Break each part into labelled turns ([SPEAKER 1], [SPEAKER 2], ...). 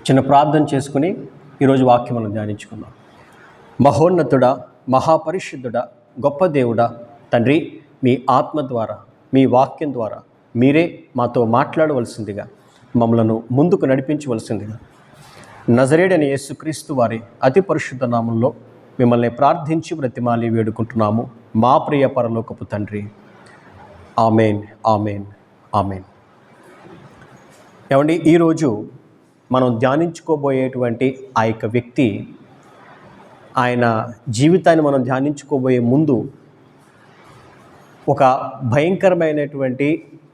[SPEAKER 1] చిన్న ప్రార్థన చేసుకుని ఈరోజు వాక్యం మనం ధ్యానించుకుందాం. మహోన్నతుడా, మహాపరిశుద్ధుడా, గొప్ప దేవుడా, తండ్రి, మీ ఆత్మ ద్వారా, మీ వాక్యం ద్వారా మీరే మాతో మాట్లాడవలసిందిగా, మమ్మలను ముందుకు నడిపించవలసిందిగా నజరేయుడైన యేసుక్రీస్తు వారి అతి పరిశుద్ధ నామంలో మిమ్మల్ని ప్రార్థించి బ్రతిమాలి వేడుకుంటున్నాము మా ప్రియ పరలోకపు తండ్రి. Amen, amen, amen. ఏమండి, ఈరోజు మనం ధ్యానించుకోబోయేటువంటి ఆ యొక్క వ్యక్తి, ఆయన జీవితాన్ని మనం ధ్యానించుకోబోయే ముందు ఒక భయంకరమైనటువంటి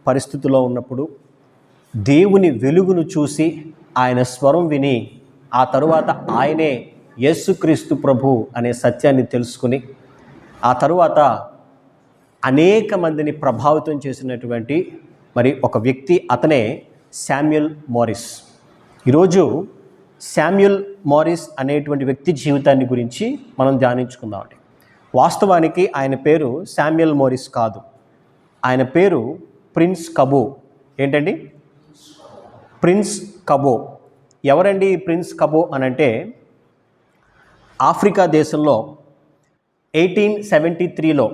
[SPEAKER 1] పరిస్థితిలో ఉన్నప్పుడు దేవుని వెలుగును చూసి ఆయన స్వరం విని ఆ తరువాత ఆయనే యేసుక్రీస్తు ప్రభు అనే సత్యాన్ని తెలుసుకుని ఆ తరువాత అనేక మందిని ప్రభావితం చేసినటువంటి మరి ఒక వ్యక్తి, అతనే శామ్యూల్ మోరిస్. ఈరోజు శామ్యూల్ మోరిస్ అనేటువంటి వ్యక్తి జీవితాన్ని గురించి మనం ధ్యానించుకుందామండి. వాస్తవానికి ఆయన పేరు శామ్యూల్ మోరిస్ కాదు, ఆయన పేరు ప్రిన్స్ కబో. ఏంటండి? ప్రిన్స్ కబో. ఎవరండి ప్రిన్స్ కబో అనంటే, ఆఫ్రికా దేశంలో 1873లో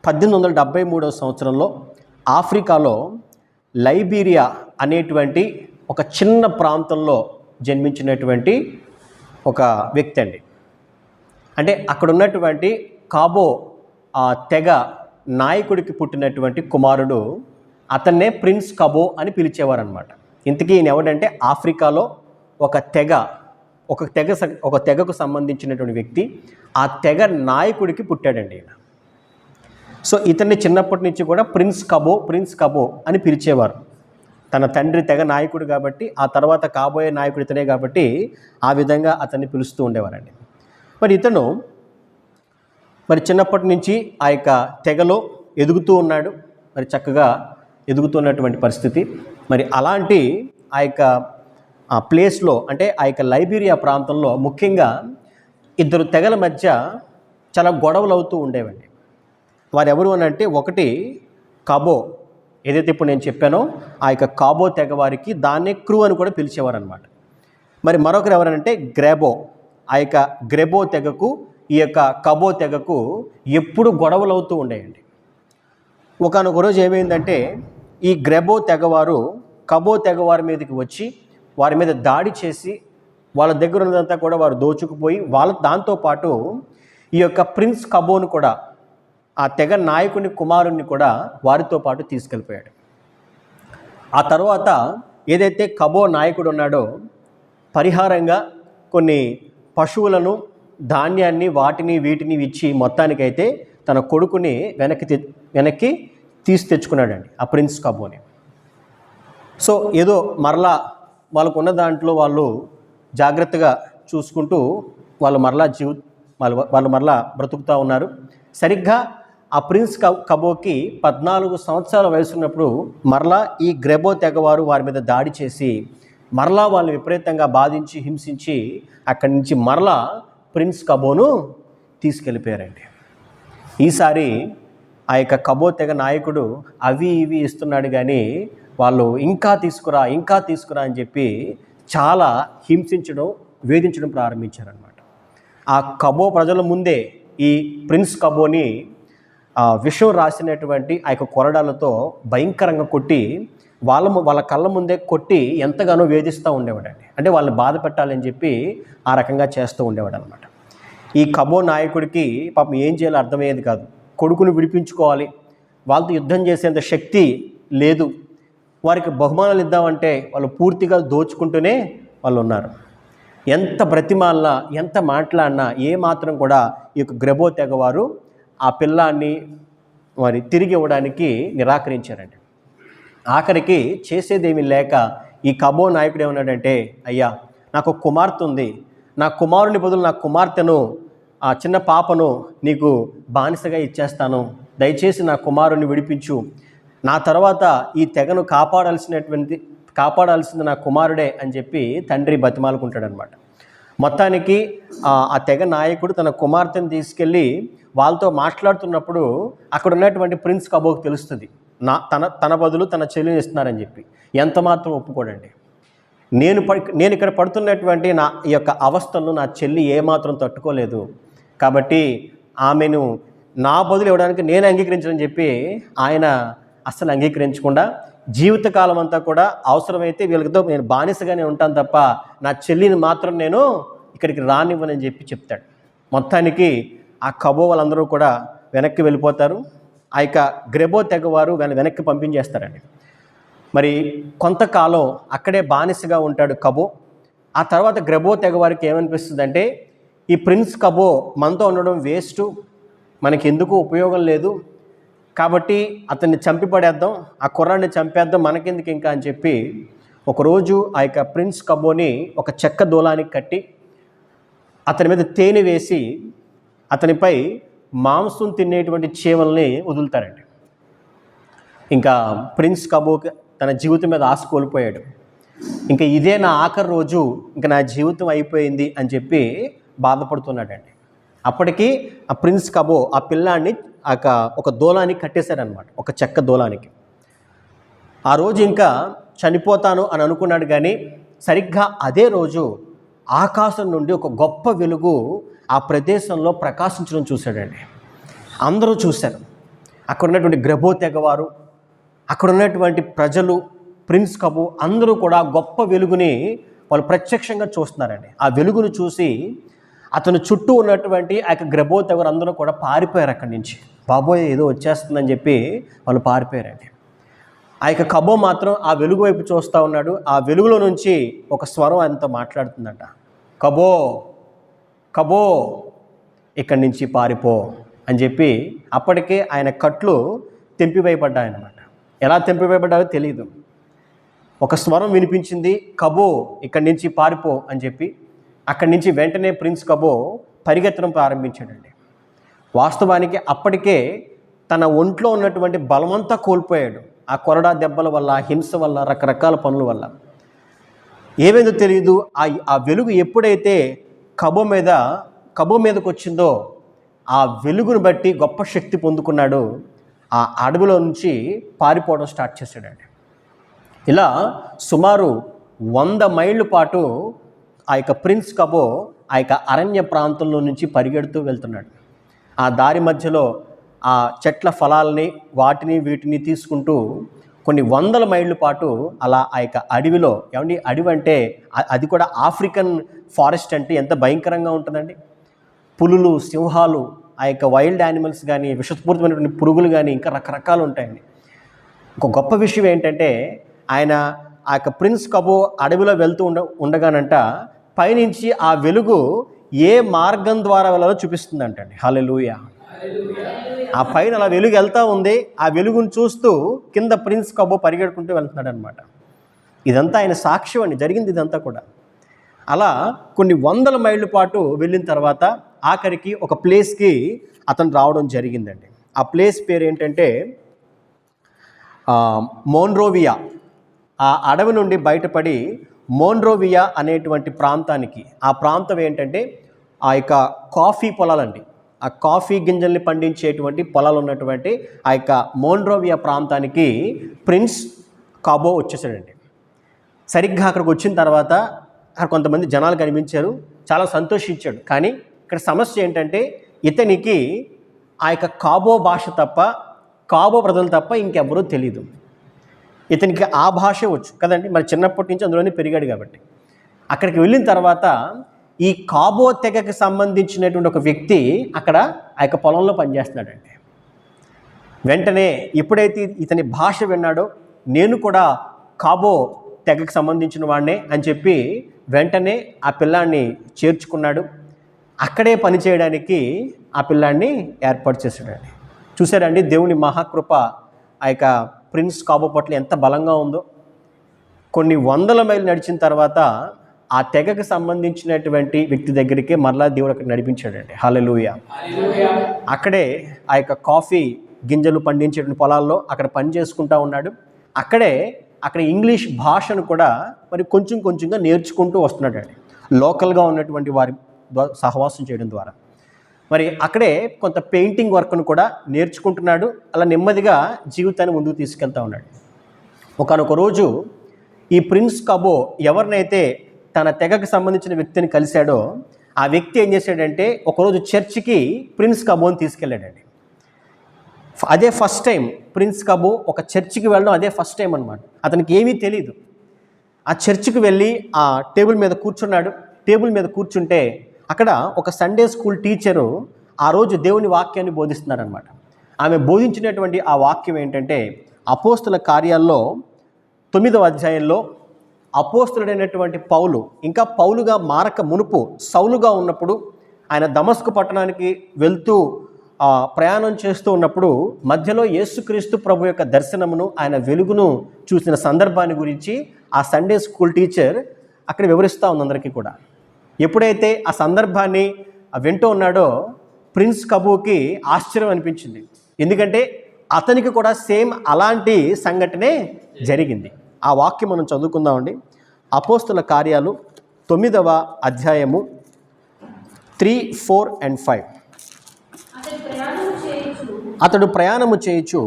[SPEAKER 1] 1873 సంవత్సరంలో ఆఫ్రికాలో లైబీరియా అనేటువంటి ఒక చిన్న ప్రాంతంలో జన్మించినటువంటి ఒక వ్యక్తి అండి. అంటే అక్కడ ఉన్నటువంటి కాబో ఆ తెగ నాయకుడికి పుట్టినటువంటి కుమారుడు, అతన్నే ప్రిన్స్ కబో అని పిలిచేవారు అనమాట. ఇంతకీ ఈయన ఎవడంటే ఆఫ్రికాలో ఒక తెగకు సంబంధించినటువంటి వ్యక్తి, ఆ తెగ నాయకుడికి పుట్టాడండి ఈయన. సో ఇతన్ని చిన్నప్పటి నుంచి కూడా ప్రిన్స్ కబో అని పిలిచేవారు. తన తండ్రి తెగ నాయకుడు కాబట్టి, ఆ తర్వాత కాబోయే నాయకుడు ఇతనే కాబట్టి ఆ విధంగా అతన్ని పిలుస్తూ ఉండేవారండి. మరి ఇతను చిన్నప్పటి నుంచి ఆ యొక్క తెగలో ఎదుగుతూ ఉన్నాడు. మరి చక్కగా ఎదుగుతున్నటువంటి పరిస్థితి. మరి అలాంటి ఆ యొక్క ప్లేస్లో, అంటే ఆ యొక్క లైబీరియా ప్రాంతంలో ముఖ్యంగా ఇద్దరు తెగల మధ్య చాలా గొడవలు అవుతూ ఉండేవండి. వారు ఎవరు అని అంటే, ఒకటి కాబో, ఏదైతే ఇప్పుడు నేను చెప్పానో ఆ యొక్క కాబో తెగ వారికి దాన్నే క్రూ అని కూడా పిలిచేవారు అనమాట. మరి మరొకరు ఎవరనంటే గ్రెబో. ఆ యొక్క గ్రెబో తెగకు ఈ యొక్క కబో తెగకు ఎప్పుడు గొడవలు అవుతూ ఉండేయండి. ఒకనొక రోజు ఏమైందంటే, ఈ గ్రెబో తెగవారు కబో తెగవారి మీదకి వచ్చి వారి మీద దాడి చేసి వాళ్ళ దగ్గర ఉన్నదంతా కూడా వారు దోచుకుపోయి, దాంతోపాటు ఈ యొక్క ప్రిన్స్ కబోను కూడా, ఆ తెగ నాయకుని కుమారుణ్ణి కూడా వారితో పాటు తీసుకెళ్ళిపోయాడు. ఆ తర్వాత ఏదైతే కబో నాయకుడు ఉన్నాడో, పరిహారంగా కొన్ని పశువులను, ధాన్యాన్ని, వీటిని ఇచ్చి మొత్తానికైతే తన కొడుకుని వెనక్కి తీసి తెచ్చుకున్నాడండి ఆ ప్రిన్స్ కబోని. సో ఏదో మరలా వాళ్ళకున్న దాంట్లో వాళ్ళు జాగ్రత్తగా చూసుకుంటూ వాళ్ళు మరలా బ్రతుకుతూ ఉన్నారు. సరిగ్గా ఆ ప్రిన్స్ కబోకి 14 సంవత్సరాల వయసు ఉన్నప్పుడు మరలా ఈ గ్రెబో తెగవారు వారి మీద దాడి చేసి మరలా వాళ్ళని విపరీతంగా బాధించి, హింసించి అక్కడి నుంచి మరలా ప్రిన్స్ కబోను తీసుకెళ్ళిపోయారండి. ఈసారి ఆ యొక్క కబో తెగ నాయకుడు అవి ఇవి ఇస్తున్నాడు, కానీ వాళ్ళు ఇంకా తీసుకురా అని చెప్పి చాలా హింసించడం, వేధించడం ప్రారంభించారనమాట. ఆ కబో ప్రజల ముందే ఈ ప్రిన్స్ కబోని విషం రాసినటువంటి ఆ యొక్క కొరడాలతో భయంకరంగా కొట్టి వాళ్ళ కళ్ళ ముందే కొట్టి ఎంతగానో వేధిస్తూ ఉండేవాడండి. అంటే వాళ్ళని బాధ పెట్టాలని చెప్పి ఆ రకంగా చేస్తూ ఉండేవాడు అనమాట. ఈ కబో నాయకుడికి పాపం ఏం చేయాలో అర్థమయ్యేది కాదు. కొడుకుని విడిపించుకోవాలి, వాళ్ళతో యుద్ధం చేసేంత శక్తి లేదు, వారికి బహుమానాలు ఇద్దామంటే వాళ్ళు పూర్తిగా దోచుకుంటూనే వాళ్ళు ఉన్నారు. ఎంత బ్రతిమాలినా, ఎంత మాట్లాడినా ఏమాత్రం కూడా ఈ యొక్క గ్రెబో తెగవారు ఆ పిల్లాన్ని మరి తిరిగి ఇవ్వడానికి నిరాకరించారండి. ఆఖరికి చేసేదేమీ లేక ఈ కబో నాయకుడు ఏమన్నాడంటే, అయ్యా, నాకు కుమార్తె ఉంది, నా కుమారుని బదులు నా కుమార్తెను, ఆ చిన్న పాపను నీకు బానిసగా ఇచ్చేస్తాను, దయచేసి నా కుమారుని విడిపించు, నా తర్వాత ఈ తెగను కాపాడాల్సింది నా కుమారుడే అని చెప్పి తండ్రి బతిమాలుకుంటాడనమాట. మొత్తానికి ఆ తెగ నాయకుడు తన కుమార్తెను తీసుకెళ్ళి వాళ్ళతో మాట్లాడుతున్నప్పుడు అక్కడ ఉన్నటువంటి ప్రిన్స్ కబోకి తెలుస్తుంది, తన బదులు తన చెల్లిని ఇస్తున్నారని చెప్పి. ఎంత మాత్రం ఒప్పుకోడండి. నేను ఇక్కడ పడుతున్నటువంటి నా ఈ యొక్క అవస్థను నా చెల్లి ఏమాత్రం తట్టుకోలేదు, కాబట్టి ఆమెను నా బదులు ఇవ్వడానికి నేను అంగీకరించని చెప్పి ఆయన అస్సలు అంగీకరించకుండా జీవితకాలం అంతా కూడా అవసరమైతే వీళ్ళతో నేను బానిసగానే ఉంటాను తప్ప నా చెల్లిని మాత్రం నేను ఇక్కడికి రానివ్వనని చెప్తాడు. మొత్తానికి ఆ కబో వాళ్ళందరూ కూడా వెనక్కి వెళ్ళిపోతారు. ఆ యొక్క గ్రెబో తెగవారు వెనక్కి పంపించేస్తారండి. మరి కొంతకాలం అక్కడే బానిసగా ఉంటాడు కబో. ఆ తర్వాత గ్రెబో తెగవారికి ఏమనిపిస్తుంది అంటే, ఈ ప్రిన్స్ కబో మనతో ఉండడం వేస్టు, మనకి ఎందుకు ఉపయోగం లేదు, కాబట్టి అతన్ని చంపి పడేద్దాం, ఆ కుర్రాన్ని చంపేద్దాం, మనకెందుకు ఇంకా అని చెప్పి ఒకరోజు ఆ యొక్క ప్రిన్స్ కబోని ఒక చెక్క దూలానికి కట్టి అతని మీద తేనె వేసి అతనిపై మాంసం తినేటువంటి చీమల్ని వదులుతారండి. ఇంకా ప్రిన్స్ కబోకి తన జీవితం మీద ఆశ కోల్పోయాడు. ఇంకా ఇదే నా ఆఖరి రోజు, ఇంకా నా జీవితం అయిపోయింది అని చెప్పి బాధపడుతున్నాడండి. అప్పటికి ఆ ప్రిన్స్ కబో ఆ పిల్లాన్ని ఒక దూలానికి కట్టేశారనమాట, ఒక చెక్క దూలానికి. ఆ రోజు ఇంకా చనిపోతాను అని అనుకున్నాడు. కానీ సరిగ్గా అదే రోజు ఆకాశం నుండి ఒక గొప్ప వెలుగు ఆ ప్రదేశంలో ప్రకాశించడం చూశాడండి. అందరూ చూశారు. అక్కడ ఉన్నటువంటి గ్రెబో తెగవారు, అక్కడ ఉన్నటువంటి ప్రజలు, ప్రిన్స్ కబో అందరూ కూడా గొప్ప వెలుగుని వాళ్ళు ప్రత్యక్షంగా చూస్తున్నారండి. ఆ వెలుగును చూసి అతను చుట్టూ ఉన్నటువంటి ఆ యొక్క గ్రెబో తెగవారు అందరూ కూడా పారిపోయారు అక్కడి నుంచి. బాబోయ్ ఏదో వచ్చేస్తుందని చెప్పి వాళ్ళు పారిపోయారండి. ఆ యొక్క కబో మాత్రం ఆ వెలుగు వైపు చూస్తూ ఉన్నాడు. ఆ వెలుగులో నుంచి ఒక స్వరం ఆయనతో మాట్లాడుతుందట, కబో కబో ఇక్కడి నుంచి పారిపో అని చెప్పి. అప్పటికే ఆయన కట్లు తెంపివేయబడ్డాయన్నమాట. ఎలా తెంపివేయబడ్డాయో తెలియదు. ఒక స్వరం వినిపించింది, కబో ఇక్కడి నుంచి పారిపో అని చెప్పి. అక్కడి నుంచి వెంటనే ప్రిన్స్ కబో పరిగెత్తడం ప్రారంభించాడండి. వాస్తవానికి అప్పటికే తన ఒంట్లో ఉన్నటువంటి బలమంతా కోల్పోయాడు. ఆ కొరడా దెబ్బల వల్ల, హింస వల్ల, రకరకాల పనుల వల్ల. ఏమేదో తెలియదు. ఆ వెలుగు ఎప్పుడైతే కబో మీదకి వచ్చిందో ఆ వెలుగును బట్టి గొప్ప శక్తి పొందుకున్నాడు. ఆ అడవిలో నుంచి పారిపోవడం స్టార్ట్ చేశాడండి. ఇలా సుమారు 100 మైళ్ళ పాటు ఆ యొక్క ప్రిన్స్ కబో ఆ యొక్క అరణ్య ప్రాంతంలో నుంచి పరిగెడుతూ వెళ్తున్నాడు. ఆ దారి మధ్యలో ఆ చెట్ల ఫలాల్ని వీటిని తీసుకుంటూ కొన్ని 100 మైళ్ళ పాటు అలా ఆ యొక్క అడవిలో, ఏమండి అడవి అంటే అది కూడా ఆఫ్రికన్ ఫారెస్ట్ అంటే ఎంత భయంకరంగా ఉంటుందండి. పులులు, సింహాలు, ఆ యొక్క వైల్డ్ యానిమల్స్ కానీ, విషపూరితమైనటువంటి పురుగులు కానీ, ఇంకా రకరకాలు ఉంటాయండి. ఒక గొప్ప విషయం ఏంటంటే, ఆయన ఆ యొక్క ప్రిన్స్ కబో అడవిలో వెళ్తూ ఉండగానంట పైనుంచి ఆ వెలుగు ఏ మార్గం ద్వారా వెళ్ళాలో చూపిస్తుందంటండి. హల్లెలూయా. ఆ పైన అలా వెలుగు వెళ్తూ ఉంది. ఆ వెలుగును చూస్తూ కింద ప్రిన్స్ కబో పరిగెడుకుంటూ వెళ్తున్నాడు అనమాట. ఇదంతా ఆయన సాక్ష్యం అండి, జరిగింది ఇదంతా కూడా. అలా కొన్ని 100 మైళ్ళ పాటు వెళ్ళిన తర్వాత ఆఖరికి ఒక ప్లేస్కి అతను రావడం జరిగిందండి. ఆ ప్లేస్ పేరు ఏంటంటే మోన్రోవియా. ఆ అడవి నుండి బయటపడి మోన్రోవియా అనేటువంటి ప్రాంతానికి, ఆ ప్రాంతం ఏంటంటే ఆ యొక్క కాఫీ పొలాలండి, ఆ కాఫీ గింజల్ని పండించేటువంటి పొలాలు ఉన్నటువంటి ఆ యొక్క మోన్రోవియా ప్రాంతానికి ప్రిన్స్ కబో వచ్చేసాడండి. సరిగ్గా అక్కడికి వచ్చిన తర్వాత అక్కడ కొంతమంది జనాలు కనిపించారు, చాలా సంతోషించాడు. కానీ ఇక్కడ సమస్య ఏంటంటే ఇతనికి ఆ యొక్క కాబో భాష తప్ప, కాబో ప్రజలు తప్ప ఇంకెవ్వరూ తెలియదు. ఇతనికి ఆ భాష వచ్చు కదండి, మరి చిన్నప్పటి నుంచి అందులోనే పెరిగాడు కాబట్టి. అక్కడికి వెళ్ళిన తర్వాత ఈ కాబో తెగకి సంబంధించినటువంటి ఒక వ్యక్తి అక్కడ ఆ యొక్క పొలంలో పనిచేస్తున్నాడండి. వెంటనే ఎప్పుడైతే ఇతని భాష విన్నాడో, నేను కూడా కాబో తెగకి సంబంధించిన వాడినే అని చెప్పి వెంటనే ఆ పిల్లాన్ని చేర్చుకున్నాడు. అక్కడే పనిచేయడానికి ఆ పిల్లాన్ని ఏర్పాటు చేశాడండి. చూశారండి దేవుని మహాకృప ఆ యొక్క ప్రిన్స్ కాబో పట్ల ఎంత బలంగా ఉందో. కొన్ని 100 మైళ్ళు నడిచిన తర్వాత ఆ తెగకు సంబంధించినటువంటి వ్యక్తి దగ్గరికి మరలా దేవుడు అక్కడ నడిపించాడండి. హల్లెలూయా. అక్కడే ఆ యొక్క కాఫీ గింజలు పండించేటువంటి పొలాల్లో అక్కడ పని చేసుకుంటూ ఉన్నాడు. అక్కడ ఇంగ్లీష్ భాషను కూడా మరి కొంచెంగా నేర్చుకుంటూ వస్తున్నాడండి, లోకల్గా ఉన్నటువంటి వారి సహవాసం చేయడం ద్వారా. మరి అక్కడే కొంత పెయింటింగ్ వర్క్ను కూడా నేర్చుకుంటున్నాడు. అలా నెమ్మదిగా జీవితాన్ని ముందుకు తీసుకెళ్తూ ఉన్నాడు. ఒకానొక రోజు ఈ ప్రిన్స్ కబో ఎవరినైతే తన తెగకు సంబంధించిన వ్యక్తిని కలిశాడో ఆ వ్యక్తి ఏం చేశాడంటే ఒకరోజు చర్చికి ప్రిన్స్ కబోని తీసుకెళ్ళాడండి. అదే ఫస్ట్ టైం ప్రిన్స్ కబో ఒక చర్చికి వెళ్ళడం అదే ఫస్ట్ టైం అనమాట. అతనికి ఏమీ తెలియదు. ఆ చర్చికి వెళ్ళి ఆ టేబుల్ మీద కూర్చున్నాడు. టేబుల్ మీద కూర్చుంటే అక్కడ ఒక సండే స్కూల్ టీచరు ఆ రోజు దేవుని వాక్యాన్ని బోధిస్తున్నారనమాట. ఆమె బోధించినటువంటి ఆ వాక్యం ఏంటంటే అపోస్తుల కార్యాల్లో 9వ అధ్యాయంలో అపోస్తులుడైనటువంటి పౌలు ఇంకా పౌలుగా మారక మునుపు సౌలుగా ఉన్నప్పుడు ఆయన దమస్కు పట్టణానికి వెళ్తూ ప్రయాణం చేస్తూ ఉన్నప్పుడు మధ్యలో యేసుక్రీస్తు ప్రభు యొక్క దర్శనమును ఆయన వెలుగును చూసిన సందర్భాన్ని గురించి ఆ సండే స్కూల్ టీచర్ అక్కడ వివరిస్తూ ఉంది అందరికీ కూడా. ఎప్పుడైతే ఆ సందర్భాన్ని వింటూ ఉన్నాడో ప్రిన్స్ కబూకి ఆశ్చర్యం అనిపించింది. ఎందుకంటే అతనికి కూడా సేమ్ అలాంటి సంఘటనే జరిగింది. ఆ వాక్యం మనం చదువుకుందామండి. అపోస్తుల కార్యాలు 9వ అధ్యాయము 3, 4 and 5. అతడు ప్రయాణము చేయుచు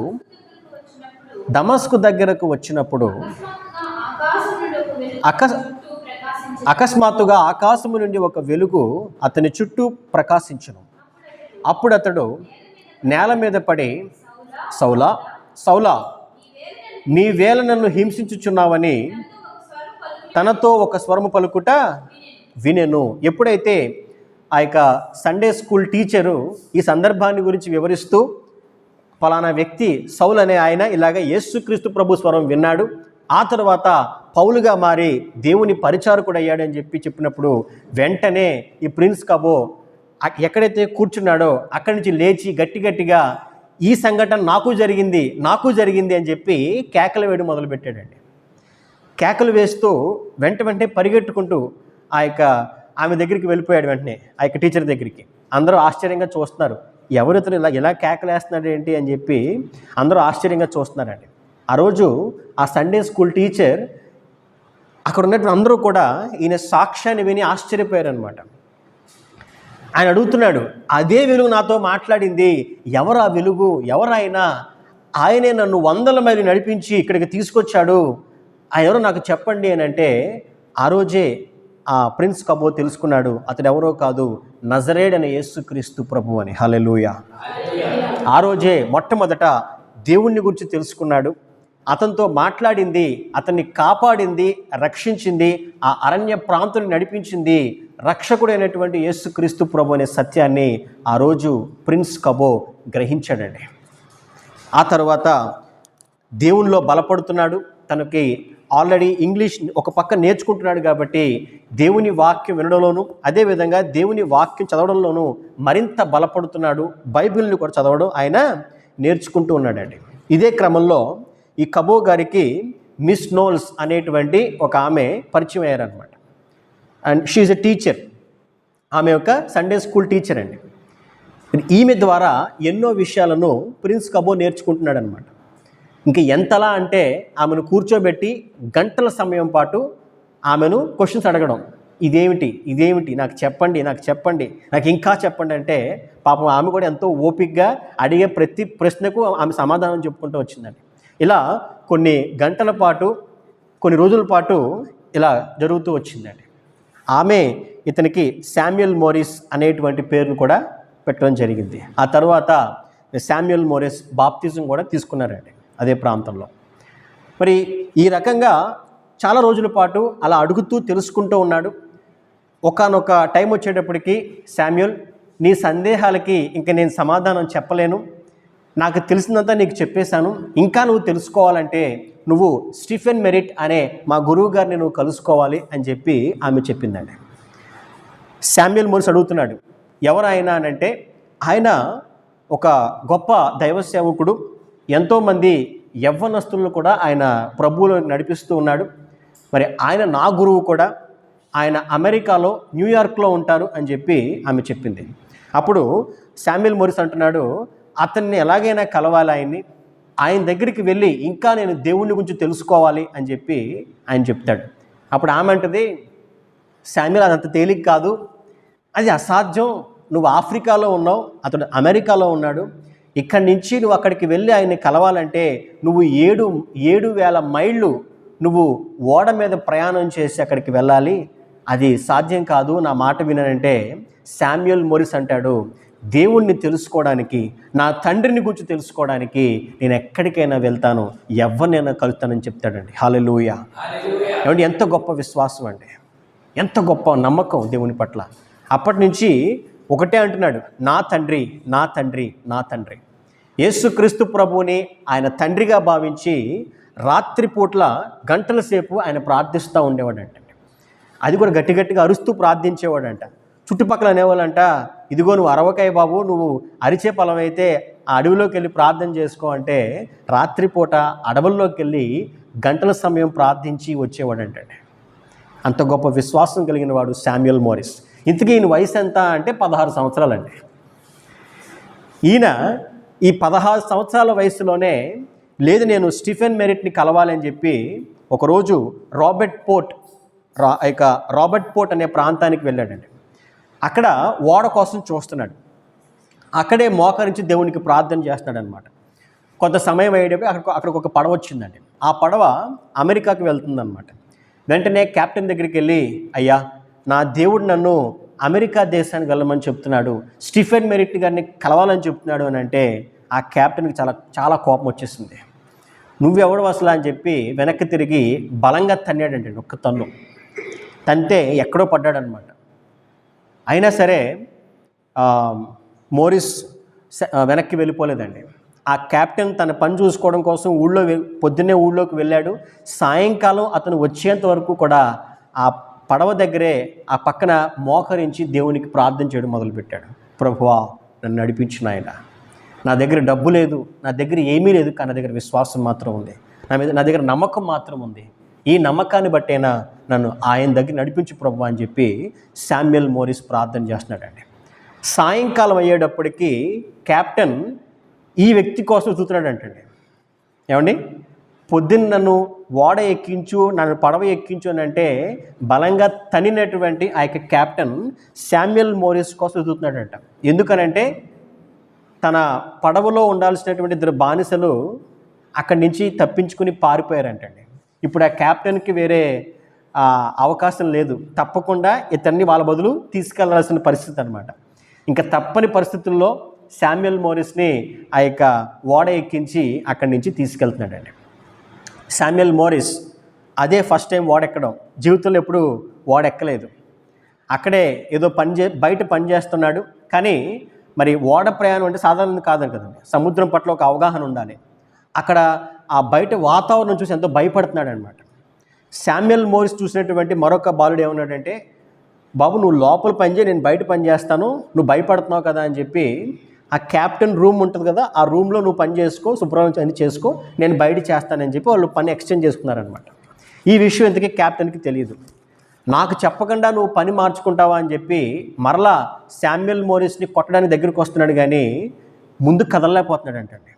[SPEAKER 1] దమస్కు దగ్గరకు వచ్చినప్పుడు అకస్మాత్తుగా ఆకాశము నుండి ఒక వెలుగు అతని చుట్టూ ప్రకాశించును. అప్పుడు అతడు నేల మీద పడి, సౌలా సౌలా, నీవేళ నన్ను హింసించుచున్నావని తనతో ఒక స్వరము పలుకుట వినెను. ఎప్పుడైతే ఆ యొక్క సండే స్కూల్ టీచరు ఈ సందర్భాన్ని గురించి వివరిస్తూ ఫలానా వ్యక్తి సౌలు అనే ఆయన ఇలాగ యేసుక్రీస్తు ప్రభు స్వరం విన్నాడు, ఆ తర్వాత పౌలుగా మారి దేవుని పరిచారకుడు అయ్యాడని చెప్పినప్పుడు వెంటనే ఈ ప్రిన్స్ కబో ఎక్కడైతే కూర్చున్నాడో అక్కడి నుంచి లేచి గట్టిగా ఈ సంఘటన నాకు జరిగింది అని చెప్పి కేకలు వేయడం మొదలుపెట్టాడండి. కేకలు వేస్తూ వెంటనే పరిగెట్టుకుంటూ ఆమె దగ్గరికి వెళ్ళిపోయాడు. వెంటనే ఆ యొక్క టీచర్ దగ్గరికి అందరూ ఆశ్చర్యంగా చూస్తున్నారు. ఎవరితను ఇలా కేకలు వేస్తున్నాడు ఏంటి అని చెప్పి అందరూ ఆశ్చర్యంగా చూస్తున్నారండి. ఆ రోజు ఆ సండే స్కూల్ టీచర్ అక్కడ ఉన్నటువంటి అందరూ కూడా ఈయన సాక్ష్యాన్ని విని ఆశ్చర్యపోయారనమాట. ఆయన అడుగుతున్నాడు, అదే వెలుగు నాతో మాట్లాడింది, ఎవరు ఆ వెలుగు, ఎవరైనా? ఆయనే నన్ను 100 మైళ్ళు నడిపించి ఇక్కడికి తీసుకొచ్చాడు, ఆయన ఎవరో నాకు చెప్పండి అని అంటే ఆ రోజే ఆ ప్రిన్స్ కబో తెలుసుకున్నాడు అతడు ఎవరో కాదు, నజరేయుడైన యేసుక్రీస్తు ప్రభు అని. హల్లెలూయా. ఆ రోజే మొట్టమొదట దేవుణ్ణి గురించి తెలుసుకున్నాడు. అతనితో మాట్లాడింది, అతన్ని కాపాడింది, రక్షించింది, ఆ అరణ్య ప్రాంతాన్ని నడిపించింది రక్షకుడైనటువంటి యేసుక్రీస్తు ప్రభు అనే సత్యాన్ని ఆ రోజు ప్రిన్స్ కబో గ్రహించాడండి. ఆ తర్వాత దేవునిలో బలపడుతున్నాడు. తనకి ఆల్రెడీ ఇంగ్లీష్ ఒక పక్క నేర్చుకుంటున్నాడు కాబట్టి దేవుని వాక్యం వినడంలోనూ అదేవిధంగా దేవుని వాక్యం చదవడంలోనూ మరింత బలపడుతున్నాడు. బైబిల్ని కూడా చదవడం ఆయన నేర్చుకుంటూ ఉన్నాడండి. ఇదే క్రమంలో ఈ కబో గారికి మిస్ నోల్స్ అనేటువంటి ఒక ఆమె పరిచయం అయ్యారనమాట. And she is a teacher. ఆమె ఒక సండే స్కూల్ టీచర్ అండి. ఈమె ద్వారా ఎన్నో విషయాలను ప్రిన్స్ కబో నేర్చుకుంటున్నాడు అనమాట. ఇంకా ఎంతలా అంటే ఆమెను కూర్చోబెట్టి గంటల సమయం పాటు ఆమెను క్వశ్చన్స్ అడగడం, ఇదేమిటి నాకు చెప్పండి, నాకు ఇంకా చెప్పండి అంటే పాపం ఆమె కూడా ఎంతో ఓపికగా అడిగే ప్రతి ప్రశ్నకు ఆమె సమాధానం చెప్పుకుంటూ వచ్చిందండి. ఇలా కొన్ని గంటల పాటు కొన్ని రోజుల పాటు ఇలా జరుగుతూ వచ్చిందండి. ఆమె ఇతనికి శామ్యుయల్ మోరిస్ అనేటువంటి పేరును కూడా పెట్టడం జరిగింది. ఆ తర్వాత శామ్యుయల్ మోరిస్ బాప్తిజం కూడా తీసుకున్నారండి అదే ప్రాంతంలో. మరి ఈ రకంగా చాలా రోజుల పాటు అలా అడుగుతూ తెలుసుకుంటూ ఉన్నాడు. ఒకానొక టైం వచ్చేటప్పటికి, శామ్యుయల్, నీ సందేహాలకి ఇంక నేను సమాధానం చెప్పలేను, నాకు తెలిసినంత నీకు చెప్పేశాను, ఇంకా నువ్వు తెలుసుకోవాలంటే నువ్వు స్టీఫెన్ మెరిట్ అనే మా గురువు గారిని నువ్వు కలుసుకోవాలి అని చెప్పి ఆమె చెప్పిందండి. శామ్యుయల్ మోరిస్ అడుగుతున్నాడు, ఎవరైనా అనంటే ఆయన ఒక గొప్ప దైవ సేవకుడు, ఎంతోమంది యవ్వనస్తులను కూడా ఆయన ప్రభువులో నడిపిస్తూ ఉన్నాడు. మరి ఆయన నా గురువు కూడా, ఆయన అమెరికాలో న్యూయార్క్లో ఉంటారు అని చెప్పి ఆమె చెప్పింది. అప్పుడు శామ్యుయల్ మోరిస్ అంటున్నాడు, అతన్ని ఎలాగైనా కలవాలి, ఆయన దగ్గరికి వెళ్ళి ఇంకా నేను దేవుని గురించి తెలుసుకోవాలి అని చెప్పి ఆయన చెప్తాడు. అప్పుడు ఆమె అంటది, శామ్యుయల్, అదంత తేలిక కాదు, అది అసాధ్యం, నువ్వు ఆఫ్రికాలో ఉన్నావు, అతడు అమెరికాలో ఉన్నాడు, ఇక్కడి నుంచి నువ్వు అక్కడికి వెళ్ళి ఆయన్ని కలవాలంటే నువ్వు 7,000 మైళ్ళు నువ్వు ఓడ మీద ప్రయాణం చేసి అక్కడికి వెళ్ళాలి, అది సాధ్యం కాదు, నా మాట వినంటే శామ్యూయల్ మోరిస్ అంటాడు, దేవుణ్ణి తెలుసుకోవడానికి, నా తండ్రిని గురించి తెలుసుకోవడానికి నేను ఎక్కడికైనా వెళ్తాను, ఎవరినైనా కలుస్తానని చెప్తాడండి. హల్లెలూయా. ఏమండి, ఎంత గొప్ప విశ్వాసం అండి, ఎంత గొప్ప నమ్మకం దేవుని పట్ల. అప్పటి నుంచి ఒకటే అంటున్నాడు, నా తండ్రి, నా తండ్రి, నా తండ్రి. యేసుక్రీస్తు ప్రభువుని ఆయన తండ్రిగా భావించి రాత్రిపూట్ల గంటల సేపు ఆయన ప్రార్థిస్తూ ఉండేవాడంట. అది కూడా గట్టి గట్టిగా అరుస్తూ ప్రార్థించేవాడంట. చుట్టుపక్కల అనేవాళ్ళంట, ఇదిగో నువ్వు అరవకాయ బాబు, నువ్వు అరిచే పొలం అయితే ఆ అడవిలోకి వెళ్ళి ప్రార్థన చేసుకో అంటే రాత్రిపూట అడవుల్లోకి వెళ్ళి గంటల సమయం ప్రార్థించి వచ్చేవాడంటండి. అంత గొప్ప విశ్వాసం కలిగిన వాడు శామ్యూయల్ మోరిస్. ఇంతకీ ఈయన వయసు ఎంత అంటే 16 సంవత్సరాలండి. ఈయన ఈ 16 సంవత్సరాల వయసులోనే లేదు నేను స్టీఫెన్ మెరిట్ని కలవాలని చెప్పి ఒకరోజు రాబర్ట్ పోర్ట్ అనే ప్రాంతానికి వెళ్ళాడండి. అక్కడ ఓడ కోసం చూస్తున్నాడు. అక్కడే మోకరించి దేవునికి ప్రార్థన చేస్తున్నాడు అనమాట. కొంత సమయం అయ్యేటప్పుడు అక్కడికి ఒక పడవ వచ్చిందండి. ఆ పడవ అమెరికాకి వెళ్తుందన్నమాట. వెంటనే కెప్టెన్ దగ్గరికి వెళ్ళి, అయ్యా నా దేవుడు నన్ను అమెరికా దేశానికి వెళ్ళమని చెప్తున్నాడు, స్టీఫెన్ మెరిట్ గారిని కలవాలని చెప్తున్నాడు అని అంటే ఆ కెప్టెన్కి చాలా కోపం వచ్చేసింది. నువ్వెవడు అసలు అని చెప్పి వెనక్కి తిరిగి బలంగా తన్నాడండి. ఒక్క తన్ను తంతే ఎక్కడో పడ్డాడనమాట. అయినా సరే మోరిస్ వెనక్కి వెళ్ళిపోలేదండి. ఆ కెప్టెన్ తన పని చూసుకోవడం కోసం పొద్దున్నే ఊళ్ళోకి వెళ్ళాడు. సాయంకాలం అతను వచ్చేంత వరకు కూడా ఆ పడవ దగ్గరే ఆ పక్కన మోకరించి దేవునికి ప్రార్థన చేయడం మొదలుపెట్టాడు. ప్రభువా నన్ను నడిపించిన ఆయన, నా దగ్గర డబ్బు లేదు, నా దగ్గర ఏమీ లేదు, కానీ నా దగ్గర విశ్వాసం మాత్రం ఉంది, నా దగ్గర నమ్మకం మాత్రం ఉంది, ఈ నమ్మకాన్ని బట్టేనా నన్ను ఆయన దగ్గర నడిపించు ప్రభువా అని చెప్పి శామ్యూయల్ మోరిస్ ప్రార్థన చేస్తున్నాడండి. సాయంకాలం అయ్యేటప్పటికీ కెప్టెన్ ఈ వ్యక్తి కోసం చూస్తున్నాడంటండి. ఏమండి, పొద్దున్న నన్ను ఓడ ఎక్కించు, నన్ను పడవ ఎక్కించు అని అంటే బలంగా తనినటువంటి ఆ యొక్క కెప్టెన్ శామ్యూయల్ మోరిస్ కోసం చూస్తున్నాడంట. ఎందుకనంటే తన పడవలో ఉండాల్సినటువంటి 2 బానిసలు అక్కడి నుంచి తప్పించుకుని పారిపోయారంటండి. ఇప్పుడు ఆ కెప్టెన్కి వేరే అవకాశం లేదు, తప్పకుండా ఇతన్ని వాళ్ళ బదులు తీసుకెళ్లాల్సిన పరిస్థితి అనమాట. ఇంకా తప్పని పరిస్థితుల్లో శామ్యూయల్ మోరిస్ని ఆ యొక్క ఓడ ఎక్కించి అక్కడి నుంచి తీసుకెళ్తున్నాడండి. శామ్యూయల్ మోరిస్ అదే ఫస్ట్ టైం ఓడ ఎక్కడం, జీవితంలో ఎప్పుడు ఓడ ఎక్కలేదు. అక్కడే ఏదో బయట పని చేస్తున్నాడు. కానీ మరి ఓడ ప్రయాణం అంటే సాధారణంగా కాదు కదండి, సముద్రం పట్ల ఒక అవగాహన ఉండాలి. అక్కడ ఆ బయట వాతావరణం చూసి ఎంతో భయపడుతున్నాడు అనమాట. శామ్యూయల్ మోరిస్ చూసినటువంటి మరొక బాలుడు ఏమన్నాడంటే, బాబు నువ్వు లోపల పని చేయి, నేను బయట పని చేస్తాను, నువ్వు భయపడుతున్నావు కదా అని చెప్పి ఆ కెప్టెన్ రూమ్ ఉంటుంది కదా, ఆ రూమ్లో నువ్వు పని చేసుకో, శుభ్రం అన్ని చేసుకో, నేను బయట చేస్తానని చెప్పి వాళ్ళు పని ఎక్స్చేంజ్ చేసుకున్నారనమాట. ఈ విషయం ఇంతకీ కెప్టెన్కి తెలియదు. నాకు చెప్పకుండా నువ్వు పని మార్చుకుంటావా అని చెప్పి మరలా శామ్యూయల్ మోరిస్ని కొట్టడానికి దగ్గరికి వస్తున్నాడు, కానీ ముందు కదలలేకపోతున్నాడు అంటండి.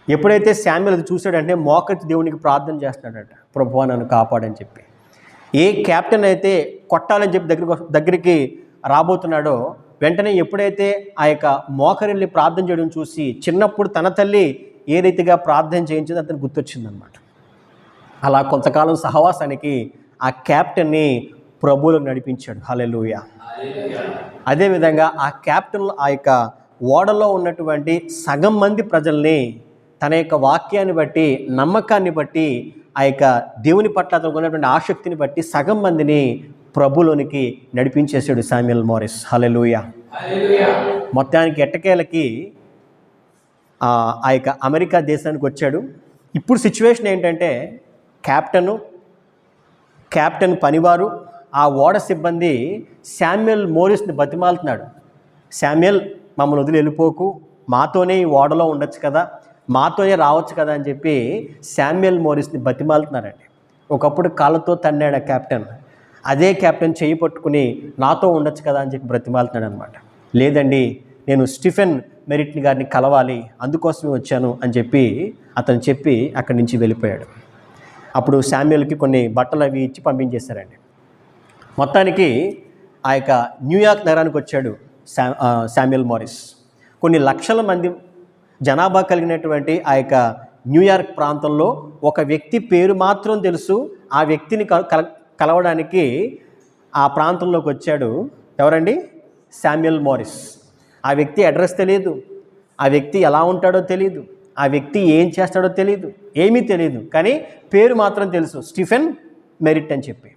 [SPEAKER 1] ఎప్పుడైతే శామ్యూయల్ అది చూశాడంటే మోకరించి దేవునికి ప్రార్థన చేస్తున్నాడట, ప్రభువా నన్ను కాపాడని చెప్పి. ఏ కెప్టెన్ అయితే కొట్టాలని చెప్పి దగ్గరికి రాబోతున్నాడో వెంటనే ఎప్పుడైతే ఆ యొక్క మోకరిల్ని ప్రార్థన చేయడం చూసి చిన్నప్పుడు తన తల్లి ఏ రీతిగా ప్రార్థన చేయించిందో అతను గుర్తొచ్చిందనమాట. అలా కొంతకాలం సహవాసానికి ఆ కెప్టెన్ని ప్రభువులకు నడిపించాడు. హల్లెలూయా. అదేవిధంగా ఆ కెప్టెన్ ఆ యొక్క ఓడలో ఉన్నటువంటి సగం మంది ప్రజల్ని తన యొక్క వాక్యాన్ని బట్టి, నమ్మకాన్ని బట్టి, ఆ యొక్క దేవుని పట్ల అతనికి ఉన్నటువంటి ఆసక్తిని బట్టి సగం మందిని ప్రభులోనికి నడిపించేశాడు శామ్యూయల్ మోరిస్. హల్లెలూయా. మొత్తానికి ఎట్టకేలకి ఆ యొక్క అమెరికా దేశానికి వచ్చాడు. ఇప్పుడు సిచ్యువేషన్ ఏంటంటే కెప్టెన్ పనివారు, ఆ ఓడ సిబ్బంది శామ్యూయల్ మోరిస్ని బతిమాలుతున్నాడు. శామ్యూయల్ మమ్మల్ని వదిలి వెళ్ళిపోకు, మాతోనే ఈ ఓడలో ఉండొచ్చు కదా, మాతోనే రావచ్చు కదా అని చెప్పి శామ్యూయల్ మోరిస్ని బతిమాలుతున్నారండి. ఒకప్పుడు కాళ్ళతో తన్నాడు ఆ కెప్టెన్, అదే కెప్టెన్ చేయి పట్టుకుని నాతో ఉండొచ్చు కదా అని చెప్పి బ్రతిమాలుతున్నాడు అనమాట. లేదండి, నేను స్టీఫెన్ మెరిట్ గారిని కలవాలి, అందుకోసమే వచ్చాను అని చెప్పి అతను చెప్పి అక్కడి నుంచి వెళ్ళిపోయాడు. అప్పుడు శామ్యూయల్కి కొన్ని బట్టలు అవి ఇచ్చి పంపించేశారండి. మొత్తానికి ఆ యొక్క న్యూయార్క్ నగరానికి వచ్చాడు శామ్యూయల్ మోరిస్. కొన్ని లక్షల మంది జనాభా కలిగినటువంటి ఆ యొక్క న్యూయార్క్ ప్రాంతంలో ఒక వ్యక్తి పేరు మాత్రం తెలుసు. ఆ వ్యక్తిని కలవడానికి ఆ ప్రాంతంలోకి వచ్చాడు. ఎవరండి? Samuel Morris. ఆ వ్యక్తి అడ్రస్ తెలియదు, ఆ వ్యక్తి ఎలా ఉంటాడో తెలియదు, ఆ వ్యక్తి ఏం చేస్తాడో తెలియదు, ఏమీ తెలియదు. కానీ పేరు మాత్రం తెలుసు, స్టీఫెన్ మెరిట్ అని చెప్పి.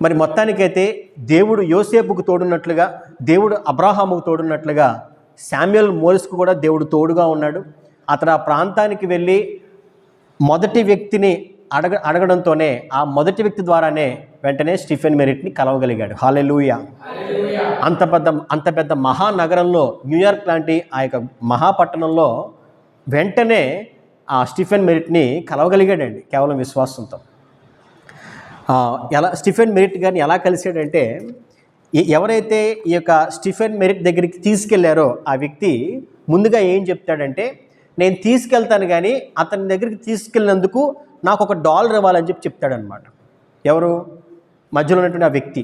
[SPEAKER 1] మరి మొత్తానికైతే దేవుడు యోసేపుకు తోడున్నట్లుగా, దేవుడు అబ్రాహాముకు తోడున్నట్లుగా శామ్యుయల్ మోరిస్కు కూడా దేవుడు తోడుగా ఉన్నాడు. అతడు ఆ ప్రాంతానికి వెళ్ళి మొదటి వ్యక్తిని అడగడంతోనే ఆ మొదటి వ్యక్తి ద్వారానే వెంటనే స్టీఫెన్ మెరిట్ని కలవగలిగాడు. హల్లెలూయా. అంత పెద్ద మహానగరంలో, న్యూయార్క్ లాంటి ఆ యొక్క మహాపట్టణంలో వెంటనే ఆ స్టీఫెన్ మెరిట్ని కలవగలిగాడండి కేవలం విశ్వాసంతో. స్టీఫెన్ మెరిట్ గారిని ఎలా కలిశాడంటే, ఎవరైతే ఈ యొక్క స్టీఫెన్ మెరిట్ దగ్గరికి తీసుకెళ్లారో ఆ వ్యక్తి ముందుగా ఏం చెప్తాడంటే, నేను తీసుకెళ్తాను కానీ అతని దగ్గరికి తీసుకెళ్ళినందుకు నాకు $1 ఇవ్వాలని చెప్తాడనమాట. ఎవరు? మధ్యలో ఉన్నటువంటి ఆ వ్యక్తి.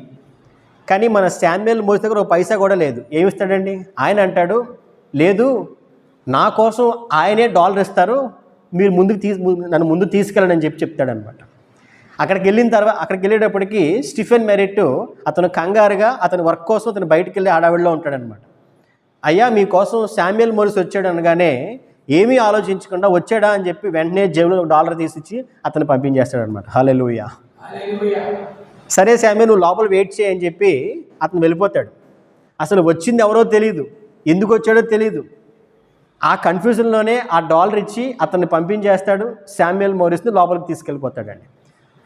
[SPEAKER 1] కానీ మన శామ్యుయల్ మోరిస్ దగ్గర ఒక పైసా కూడా లేదు. ఏమిస్తాడండి? ఆయన అంటాడు, లేదు, నా కోసం ఆయనే $1 ఇస్తారు, మీరు నన్ను ముందు తీసుకెళ్ళండి అని చెప్తాడనమాట. అక్కడికి వెళ్ళేటప్పటికి స్టీఫెన్ మెరిట్ అతను కంగారుగా అతని వర్క్ కోసం అతను బయటికి వెళ్ళి హడావిడిలో ఉంటాడనమాట. అయ్యా, మీకోసం శామ్యుయల్ మోరిస్ వచ్చాడు అనగానే ఏమీ ఆలోచించకుండా వచ్చాడా అని చెప్పి వెంటనే జేబులో $1 తీసిచ్చి అతను పంపించేస్తాడనమాట. హల్లెలూయా. సరే శామ్యుయల్, నువ్వు లోపల వెయిట్ చేయని చెప్పి అతను వెళ్ళిపోతాడు. అసలు వచ్చింది ఎవరో తెలియదు, ఎందుకు వచ్చాడో తెలియదు. ఆ కన్ఫ్యూజన్లోనే ఆ $1 ఇచ్చి అతన్ని పంపించేస్తాడు. శామ్యుయల్ మోరిస్ని లోపలికి తీసుకెళ్ళిపోతాడండి.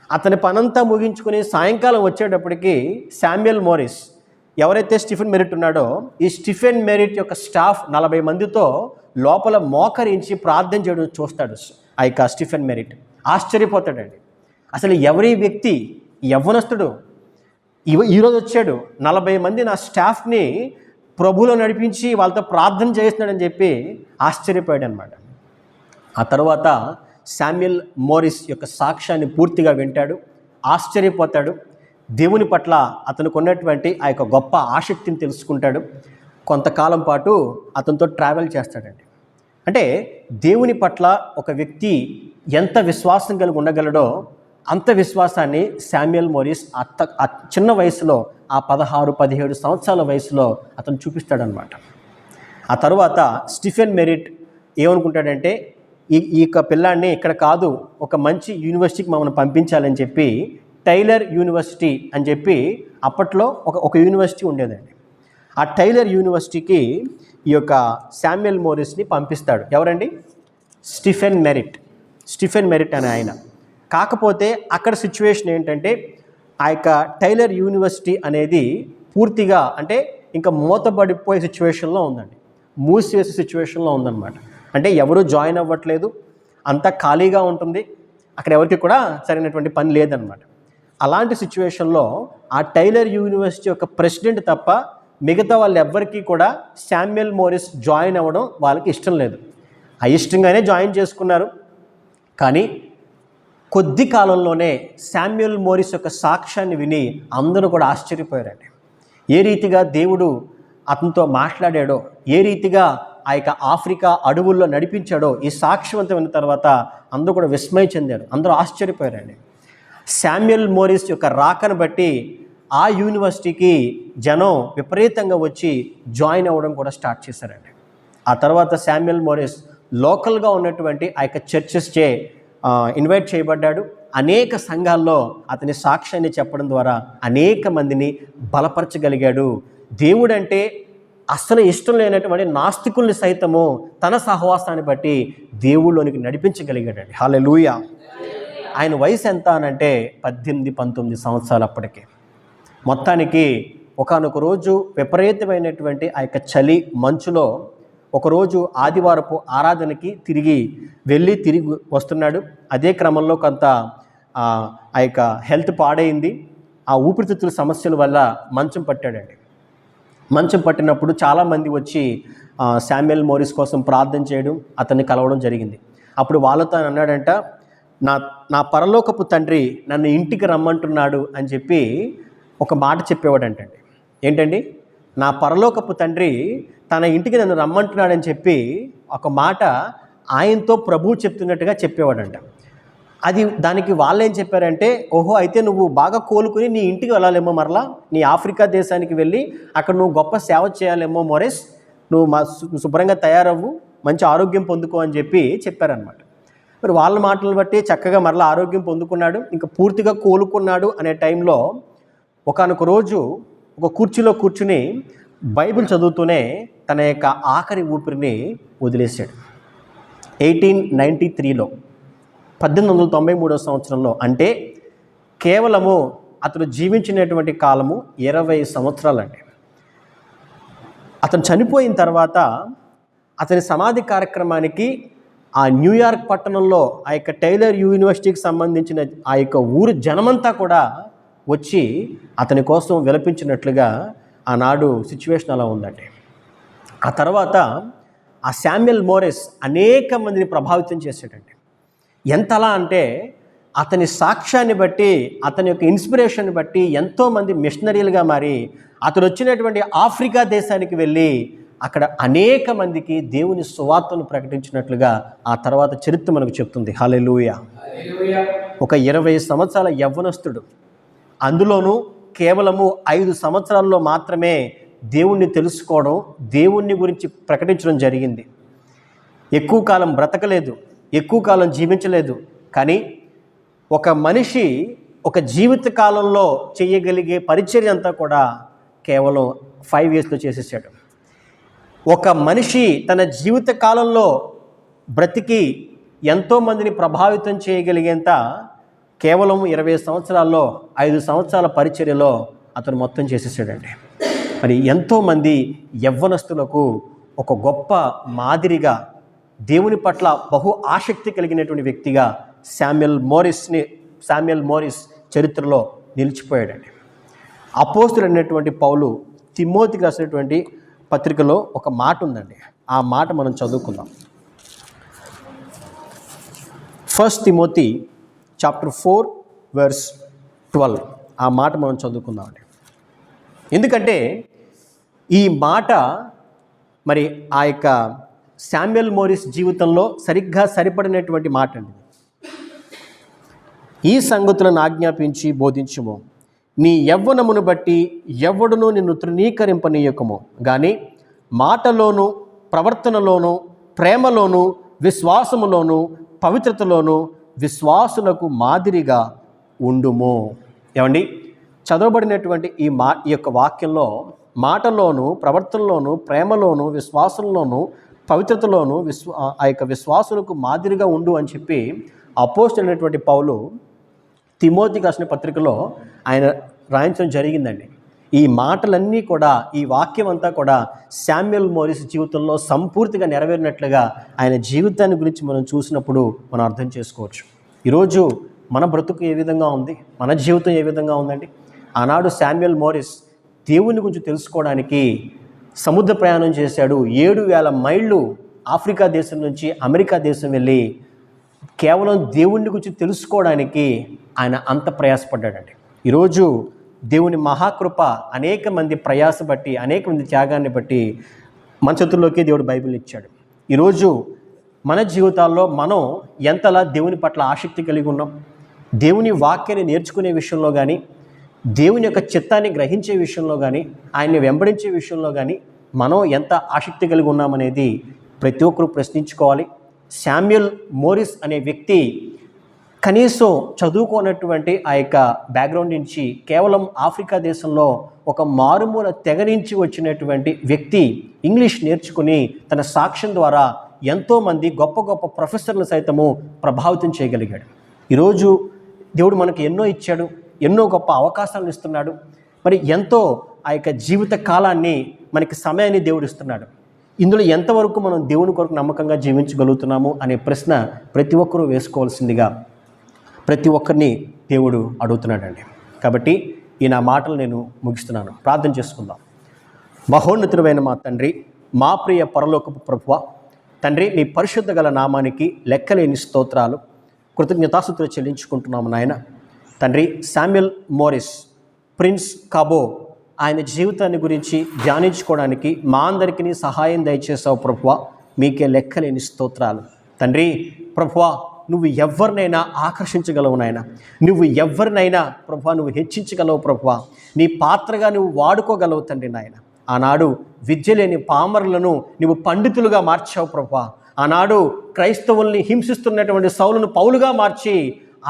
[SPEAKER 1] అతని పనంతా ముగించుకుని సాయంకాలం వచ్చేటప్పటికి శామ్యుయల్ మోరిస్, ఎవరైతే స్టీఫెన్ మెరిట్ ఉన్నాడో, ఈ స్టీఫెన్ మెరిట్ యొక్క స్టాఫ్ 40 మందితో లోపల మోకరించి ప్రార్థన చేయడం చూస్తాడు ఆ యొక్క స్టీఫెన్ మెరిట్. ఆశ్చర్యపోతాడండి. అసలు ఎవరి వ్యక్తి, యవ్వనస్తుడు, ఈరోజు వచ్చాడు, 40 మంది నా స్టాఫ్ని ప్రభువులో నడిపించి వాళ్ళతో ప్రార్థన చేస్తున్నాడని చెప్పి ఆశ్చర్యపోయాడు అనమాట. ఆ తర్వాత శామ్యుయల్ మోరిస్ యొక్క సాక్ష్యాన్ని పూర్తిగా వింటాడు, ఆశ్చర్యపోతాడు. దేవుని పట్ల అతనికి ఉన్నటువంటి ఆ యొక్క గొప్ప ఆసక్తిని తెలుసుకుంటాడు. కొంతకాలం పాటు అతనితో ట్రావెల్ చేస్తాడండి. అంటే దేవుని పట్ల ఒక వ్యక్తి ఎంత విశ్వాసం కలిగి ఉండగలడో అంత విశ్వాసాన్ని శామ్యుయల్ మోరిస్ చిన్న వయసులో, ఆ 16-17 సంవత్సరాల వయసులో అతను చూపిస్తాడనమాట. ఆ తర్వాత స్టీఫెన్ మెరిట్ ఏమనుకుంటాడంటే, ఈ యొక్క పిల్లాడిని ఇక్కడ కాదు, ఒక మంచి యూనివర్సిటీకి మమ్మల్ని పంపించాలని చెప్పి టైలర్ యూనివర్సిటీ అని చెప్పి అప్పట్లో ఒక యూనివర్సిటీ ఉండేదండి. ఆ టైలర్ యూనివర్సిటీకి ఈ యొక్క శామ్యుయల్ మోరిస్ని పంపిస్తాడు. ఎవరండి? స్టీఫెన్ మెరిట్ అనే ఆయన. కాకపోతే అక్కడ సిచ్యువేషన్ ఏంటంటే, ఆ యొక్క టైలర్ యూనివర్సిటీ అనేది పూర్తిగా అంటే ఇంకా మూతబడిపోయే సిచ్యువేషన్లో ఉందండి, మూసివేసే సిచ్యువేషన్లో ఉందన్నమాట. అంటే ఎవరు జాయిన్ అవ్వట్లేదు, అంతా ఖాళీగా ఉంటుంది, అక్కడ ఎవరికి కూడా సరైనటువంటి పని లేదనమాట. అలాంటి సిచ్యువేషన్లో ఆ టైలర్ యూనివర్సిటీ యొక్క ప్రెసిడెంట్ తప్ప మిగతా వాళ్ళు ఎవ్వరికీ కూడా శామ్యుయల్ మోరిస్ జాయిన్ అవ్వడం వాళ్ళకి ఇష్టం లేదు. అయిష్టంగానే జాయిన్ చేసుకున్నారు. కానీ కొద్ది కాలంలోనే శామ్యుయల్ మోరిస్ యొక్క సాక్ష్యాన్ని విని అందరూ కూడా ఆశ్చర్యపోయారండి. ఏ రీతిగా దేవుడు అతనితో మాట్లాడాడో, ఏ రీతిగా ఆ యొక్క ఆఫ్రికా అడవుల్లో నడిపించాడో ఈ సాక్ష్యవంతం అయిన తర్వాత అందరూ కూడా విస్మయం చెందారు, అందరూ ఆశ్చర్యపోయారండి. శామ్యుయల్ మోరిస్ యొక్క రాకను బట్టి ఆ యూనివర్సిటీకి జనం విపరీతంగా వచ్చి జాయిన్ అవ్వడం కూడా స్టార్ట్ చేశారండి. ఆ తర్వాత శామ్యుయల్ మోరిస్ లోకల్గా ఉన్నటువంటి ఆ యొక్క చర్చెస్చే ఇన్వైట్ చేయబడ్డాడు. అనేక సంఘాల్లో అతని సాక్ష్యాన్ని చెప్పడం ద్వారా అనేక మందిని బలపరచగలిగాడు. దేవుడంటే అస్సలు ఇష్టం లేనటువంటి నాస్తికుల్ని సైతము తన సహవాసాన్ని బట్టి దేవుళ్ళలోనికి నడిపించగలిగాడండి. హల్లెలూయా. ఆయన వయసు ఎంత అనంటే 18-19 సంవత్సరాలు అప్పటికే. మొత్తానికి ఒకానొక రోజు విపరీతమైనటువంటి ఆ యొక్క చలి మంచులో ఒకరోజు ఆదివారపు ఆరాధనకి తిరిగి వస్తున్నాడు. అదే క్రమంలో కొంత ఆ యొక్క హెల్త్ పాడైంది. ఆ ఊపిరితిత్తుల సమస్యల వల్ల మంచం పట్టాడండి. మంచం పట్టినప్పుడు చాలామంది వచ్చి శామ్యుయల్ మోరిస్ కోసం ప్రార్థన చేయడం, అతన్ని కలవడం జరిగింది. అప్పుడు వాళ్ళతో అన్నాడంట, నా పరలోకపు తండ్రి నన్ను ఇంటికి రమ్మంటున్నాడు అని చెప్పి ఒక మాట చెప్పేవాడంటండి. ఏంటండి? నా పరలోకపు తండ్రి తన ఇంటికి నన్ను రమ్మంటున్నాడని చెప్పి ఒక మాట ఆయనతో ప్రభువు చెప్తున్నట్టుగా చెప్పేవాడంట. దానికి వాళ్ళు ఏం చెప్పారంటే, ఓహో అయితే నువ్వు బాగా కోలుకుని నీ ఇంటికి వెళ్ళాలేమో, మరలా నీ ఆఫ్రికా దేశానికి వెళ్ళి అక్కడ నువ్వు గొప్ప సేవ చేయాలేమో మోరెస్, నువ్వు శుభ్రంగా తయారవ్వు, మంచి ఆరోగ్యం పొందుకో అని చెప్పారనమాట. మరి వాళ్ళ మాటలు బట్టి చక్కగా మరలా ఆరోగ్యం పొందుకున్నాడు, ఇంకా పూర్తిగా కోలుకున్నాడు అనే టైంలో ఒకానొక రోజు ఒక కుర్చీలో కూర్చుని బైబిల్ చదువుతూనే తన యొక్క ఆఖరి ఊపిరిని వదిలేశాడు. 1893లో 1893 సంవత్సరంలో, అంటే కేవలము అతను జీవించినటువంటి కాలము 20 సంవత్సరాలండి. అతను చనిపోయిన తర్వాత అతని సమాధి కార్యక్రమానికి ఆ న్యూయార్క్ పట్టణంలో ఆ యొక్క టైలర్ యూనివర్సిటీకి సంబంధించిన ఆ యొక్క ఊరు జనమంతా కూడా వచ్చి అతని కోసం విలపించినట్లుగా ఆనాడు సిచ్యువేషన్ అలా ఉందండి. ఆ తర్వాత ఆ శామ్యుయల్ మోరెస్ అనేక మందిని ప్రభావితం చేశాడండి. ఎంతలా అంటే అతని సాక్ష్యాన్ని బట్టి, అతని యొక్క ఇన్స్పిరేషన్ని బట్టి ఎంతోమంది మిషనరీలుగా మారి అతను వచ్చినటువంటి ఆఫ్రికా దేశానికి వెళ్ళి అక్కడ అనేక మందికి దేవుని సువార్తను ప్రకటించినట్లుగా ఆ తర్వాత చరిత్ర మనకు చెప్తుంది. హల్లెలూయా. ఒక 20 సంవత్సరాల యవ్వనస్తుడు, అందులోనూ కేవలము 5 సంవత్సరాల్లో మాత్రమే దేవుణ్ణి తెలుసుకోవడం, దేవుణ్ణి గురించి ప్రకటించడం జరిగింది. ఎక్కువ కాలం బ్రతకలేదు, ఎక్కువ కాలం జీవించలేదు. కానీ ఒక మనిషి ఒక జీవిత కాలంలో చేయగలిగే పరిచర్య అంతా కూడా కేవలం 5 ఇయర్స్లో చేసేసాడు. ఒక మనిషి తన జీవిత కాలంలో బ్రతికి ఎంతోమందిని ప్రభావితం చేయగలిగేంత కేవలం 20 సంవత్సరాల్లో 5 సంవత్సరాల పరిచర్యలో అతను మొత్తం చేసేసాడండి. మరి ఎంతోమంది యవ్వనస్తులకు ఒక గొప్ప మాదిరిగా, దేవుని పట్ల బహు ఆసక్తి కలిగినటువంటి వ్యక్తిగా శామ్యుయల్ మోరిస్ చరిత్రలో నిలిచిపోయాడండి. అపోస్తులు అనేటువంటి పౌలు తిమోతికి రాసినటువంటి పత్రికలో ఒక మాట ఉందండి, ఆ మాట మనం చదువుకుందాం. 1 తిమోతి చాప్టర్ 4:12 ఆ మాట మనం చదువుకుందామండి. ఎందుకంటే ఈ మాట మరి ఆ యొక్క శామ్యుయల్ మోరిస్ జీవితంలో సరిగ్గా సరిపడినటువంటి మాట అండి. ఈ సంగతులను ఆజ్ఞాపించి బోధించుము, నీ యవ్వనమును బట్టి ఎవడును నిన్ను తృణీకరింపనీయకము, కానీ మాటలోను, ప్రవర్తనలోను, ప్రేమలోను, విశ్వాసములోను, పవిత్రతలోను విశ్వాసులకు మాదిరిగా ఉండుము. ఏమండి, చదవబడినటువంటి ఈ యొక్క వాక్యంలో మాటలోను, ప్రవర్తనలోను, ప్రేమలోను, విశ్వాసంలోను, పవిత్రతలోను ఆ యొక్క విశ్వాసులకు మాదిరిగా ఉండు అని చెప్పి అపోస్తలుడు అయినటువంటి పౌలు తిమోతికి రాసిన పత్రికలో ఆయన రాయించడం జరిగిందండి. ఈ మాటలన్నీ కూడా, ఈ వాక్యం అంతా కూడా శామ్యుయల్ మోరిస్ జీవితంలో సంపూర్తిగా నెరవేరినట్లుగా ఆయన జీవితాన్ని గురించి మనం చూసినప్పుడు మనం అర్థం చేసుకోవచ్చు. ఈరోజు మన బ్రతుకు ఏ విధంగా ఉంది, మన జీవితం ఏ విధంగా ఉందండి. ఆనాడు శామ్యుయల్ మోరిస్ దేవుని గురించి తెలుసుకోవడానికి సముద్ర ప్రయాణం చేశాడు. 7,000 మైళ్ళు ఆఫ్రికా దేశం నుంచి అమెరికా దేశం వెళ్ళి కేవలం దేవుని గురించి తెలుసుకోవడానికి ఆయన అంత ప్రయాసపడ్డాడండి. ఈరోజు దేవుని మహాకృప అనేక మంది ప్రయాస బట్టి, అనేక మంది త్యాగాన్ని బట్టి మన చేతుల్లోకి దేవుడు బైబిల్ ఇచ్చాడు. ఈరోజు మన జీవితాల్లో మనం ఎంతలా దేవుని పట్ల ఆసక్తి కలిగి ఉన్నాం, దేవుని వాక్యాన్ని నేర్చుకునే విషయంలో కానీ, దేవుని యొక్క చిత్తాన్ని గ్రహించే విషయంలో కానీ, ఆయన్ని వెంబడించే విషయంలో కానీ మనం ఎంత ఆసక్తి కలిగి ఉన్నామనేది ప్రతి ఒక్కరూ ప్రశ్నించుకోవాలి. శామ్యుయల్ మోరిస్ అనే వ్యక్తి కనీసం చదువుకోనటువంటి ఆ యొక్క బ్యాక్గ్రౌండ్ నుంచి కేవలం ఆఫ్రికా దేశంలో ఒక మారుమూల తెగ నుంచి వచ్చినటువంటి వ్యక్తి ఇంగ్లీష్ నేర్చుకుని తన సాక్ష్యం ద్వారా ఎంతోమంది గొప్ప గొప్ప ప్రొఫెసర్లు సైతము ప్రభావితం చేయగలిగాడు. ఈరోజు దేవుడు మనకు ఎన్నో ఇచ్చాడు, ఎన్నో గొప్ప అవకాశాలను ఇస్తున్నాడు. మరి ఎంతో ఆ యొక్క జీవిత కాలాన్ని, మనకి సమయాన్ని దేవుడు ఇస్తున్నాడు. ఇందులో ఎంతవరకు మనం దేవుని కొరకు నమ్మకంగా జీవించగలుగుతున్నాము అనే ప్రశ్న ప్రతి ఒక్కరూ వేసుకోవాల్సిందిగా ప్రతి ఒక్కరిని దేవుడు అడుగుతున్నాడండి. కాబట్టి ఈ నా మాటలు నేను ముగిస్తున్నాను. ప్రార్థన చేసుకుందాం. మహోన్నతుడైన మా తండ్రి, మా ప్రియ పరలోకపు ప్రభువా, తండ్రి నీ పరిశుద్ధ గల నామానికి లెక్కలేని స్తోత్రాలు, కృతజ్ఞతాస్తుతులు చెల్లించుకుంటున్నాము నాయన. తండ్రి, శామ్యుయల్ మోరిస్, ప్రిన్స్ కాబో, ఆయన జీవితాన్ని గురించి ధ్యానించుకోవడానికి మా అందరికీ సహాయం దయచేసావు ప్రభువా, మీకే లెక్కలేని స్తోత్రాలు. తండ్రి ప్రభువా, నువ్వు ఎవరినైనా ఆకర్షించగలవు నాయన, నువ్వు ఎవరినైనా ప్రభువా నువ్వు హెచ్చించగలవు ప్రభువా, నీ పాత్రగా నువ్వు వాడుకోగలవు తండ్రి నాయన. ఆనాడు విద్య లేని పామరులను నువ్వు పండితులుగా మార్చావు ప్రభువా. ఆనాడు క్రైస్తవుల్ని హింసిస్తున్నటువంటి సౌలును పౌలుగా మార్చి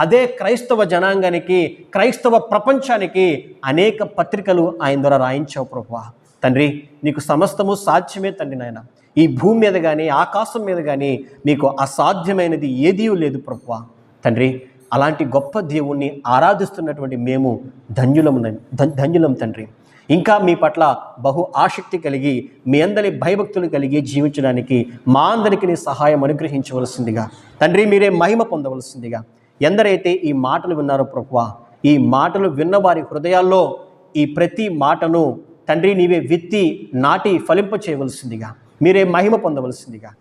[SPEAKER 1] అదే క్రైస్తవ జనాంగానికి, క్రైస్తవ ప్రపంచానికి అనేక పత్రికలు ఆయన ద్వారా రాయించావు ప్రభువా. తండ్రి నీకు సమస్తము సాధ్యమే తండ్రి నాయన. ఈ భూమి మీద కానీ ఆకాశం మీద కానీ మీకు అసాధ్యమైనది ఏదీ లేదు ప్రభువా. తండ్రి అలాంటి గొప్ప దేవుణ్ణి ఆరాధిస్తున్నటువంటి మేము ధన్యులం తండ్రి. ఇంకా మీ పట్ల బహు ఆసక్తి కలిగి మీ అందరి భయభక్తులు కలిగి జీవించడానికి మా అందరికీ నీ సహాయం అనుగ్రహించవలసిందిగా తండ్రి, మీరే మహిమ పొందవలసిందిగా. ఎందరైతే ఈ మాటలు విన్నారో ప్రభువా, ఈ మాటలు విన్న వారి హృదయాల్లో ఈ ప్రతి మాటను తండ్రి నీవే విత్తి నాటి ఫలింప చేయవలసిందిగా, మీరే మహిమ పొందవలసిందిగా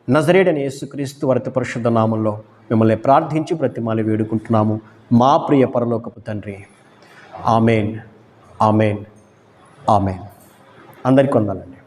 [SPEAKER 1] నజరేయుడైన యేసుక్రీస్తు వారి పరిశుద్ధ నామంలో మిమ్మల్ని ప్రార్థించి బ్రతిమాలి వేడుకుంటున్నాము మా ప్రియ పరలోకపు తండ్రి. ఆమేన్, ఆమేన్, ఆమేన్. అందరికీ వందనాలండి.